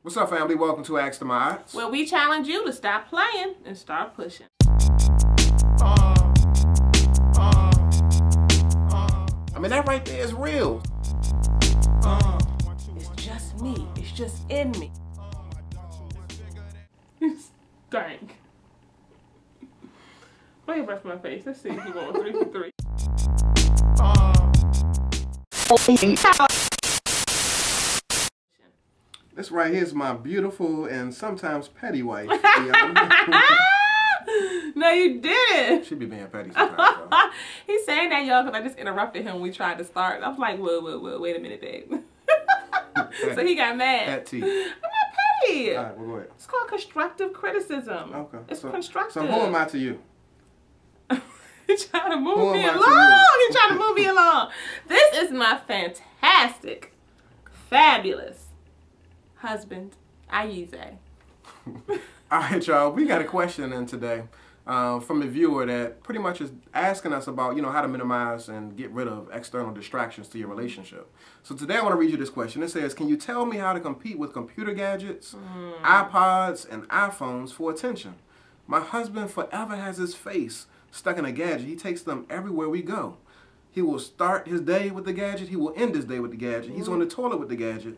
What's up, family? Welcome to Ask the Mods, where we challenge you to stop playing and start pushing. I mean, that right there is real. It's just me. It's just in me. Stank. Play your breath in my face. Let's see if you're going 3 for 3. This right here is my beautiful and sometimes petty wife. No, you didn't. She be being petty sometimes. He's saying that, y'all, because I just interrupted him when we tried to start. I was like, whoa, wait a minute, babe. So he got mad. Pet tea. I'm not petty. All right, well, go ahead. It's called constructive criticism. Okay. It's constructive. So who am I to you? He's trying to move me along. He's trying to move me along. This is my fantastic, fabulous husband, Ayize. All right, y'all. We got a question in today from a viewer that pretty much is asking us about, how to minimize and get rid of external distractions to your relationship. So today I want to read you this question. It says, can you tell me how to compete with computer gadgets, iPods, and iPhones for attention? My husband forever has his face stuck in a gadget. He takes them everywhere we go. He will start his day with the gadget. He will end his day with the gadget. He's on the toilet with the gadget.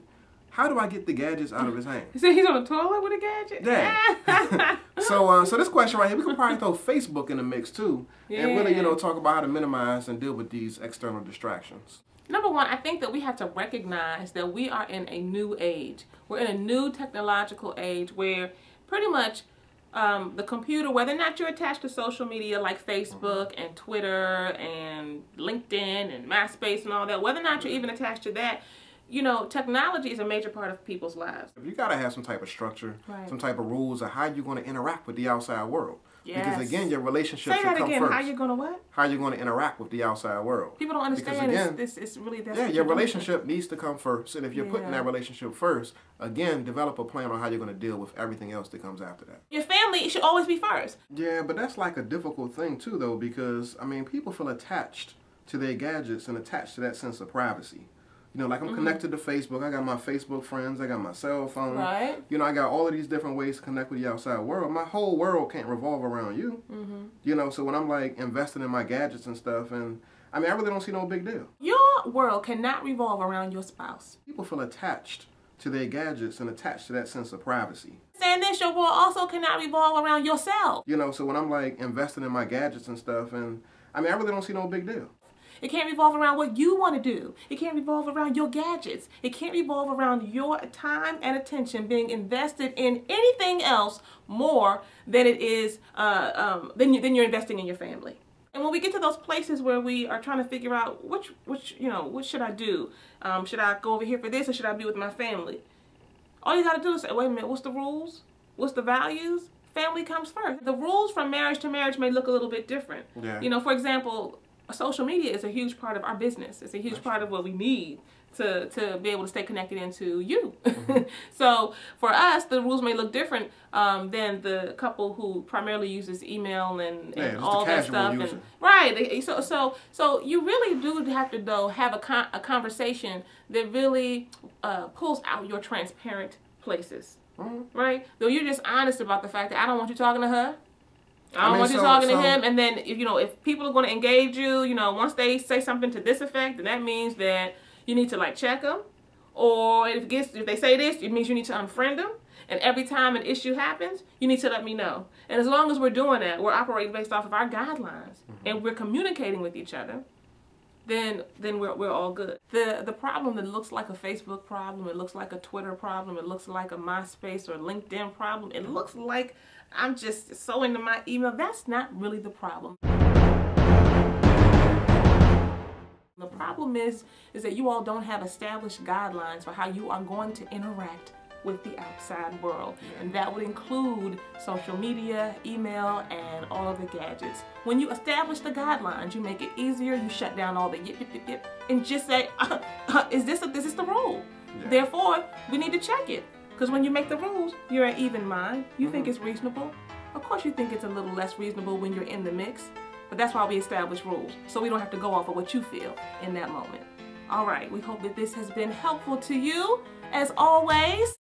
How do I get the gadgets out of his hand? You said he's on the toilet with a gadget? Yeah. So this question right here, we could probably throw Facebook in the mix too. Yeah. And really, talk about how to minimize and deal with these external distractions. Number one, I think that we have to recognize that we are in a new age. We're in a new technological age where pretty much the computer, whether or not you're attached to social media like Facebook and Twitter and LinkedIn and MySpace and all that, whether or not you're even attached to that, technology is a major part of people's lives. You got to have some type of structure, right, some type of rules of how you're going to interact with the outside world. Yes. Because again, your relationship should come first. Say that again. How you're going to what? How you're going to interact with the outside world. People don't understand. Because again, it's really that. Yeah, your relationship needs to come first. And if you're putting that relationship first, again, develop a plan on how you're going to deal with everything else that comes after that. Your family should always be first. Yeah, but that's like a difficult thing too, though, because people feel attached to their gadgets and attached to that sense of privacy. Like I'm connected to Facebook. I got my Facebook friends. I got my cell phone. Right. I got all of these different ways to connect with the outside world. My whole world can't revolve around you. So when I'm like investing in my gadgets and stuff, and I really don't see no big deal. Your world cannot revolve around your spouse. People feel attached to their gadgets and attached to that sense of privacy. Saying this, your world also cannot revolve around yourself. So when I'm like investing in my gadgets and stuff, and I really don't see no big deal. It can't revolve around what you want to do. It can't revolve around your gadgets. It can't revolve around your time and attention being invested in anything else more than it is than you're investing in your family. And when we get to those places where we are trying to figure out what should I do? Should I go over here for this, or should I be with my family? All you got to do is say, wait a minute, what's the rules? What's the values? Family comes first. The rules from marriage to marriage may look a little bit different. Yeah. For example, social media is a huge part of our business. It's a huge part of what we need to be able to stay connected into you. So for us, the rules may look different than the couple who primarily uses email and all that stuff. And, right. So you really do have to, though, have a conversation that really pulls out your transparent places. Right? Though you're just honest about the fact that I don't want you talking to her. I don't want you talking to him, and then if people are going to engage you, once they say something to this effect, then that means that you need to check them, or if they say this, it means you need to unfriend them. And every time an issue happens, you need to let me know. And as long as we're doing that, we're operating based off of our guidelines, and we're communicating with each other, then we're all good. The problem that looks like a Facebook problem, it looks like a Twitter problem, it looks like a MySpace or LinkedIn problem, it looks like I'm just so into my email. That's not really the problem. The problem is that you all don't have established guidelines for how you are going to interact with the outside world. And that would include social media, email, and all of the gadgets. When you establish the guidelines, you make it easier, you shut down all the yip, and just say, is this the rule? Yeah. Therefore, we need to check it. Because when you make the rules, you're an even mind. You think it's reasonable. Of course you think it's a little less reasonable when you're in the mix. But that's why we establish rules. So we don't have to go off of what you feel in that moment. All right, we hope that this has been helpful to you. As always,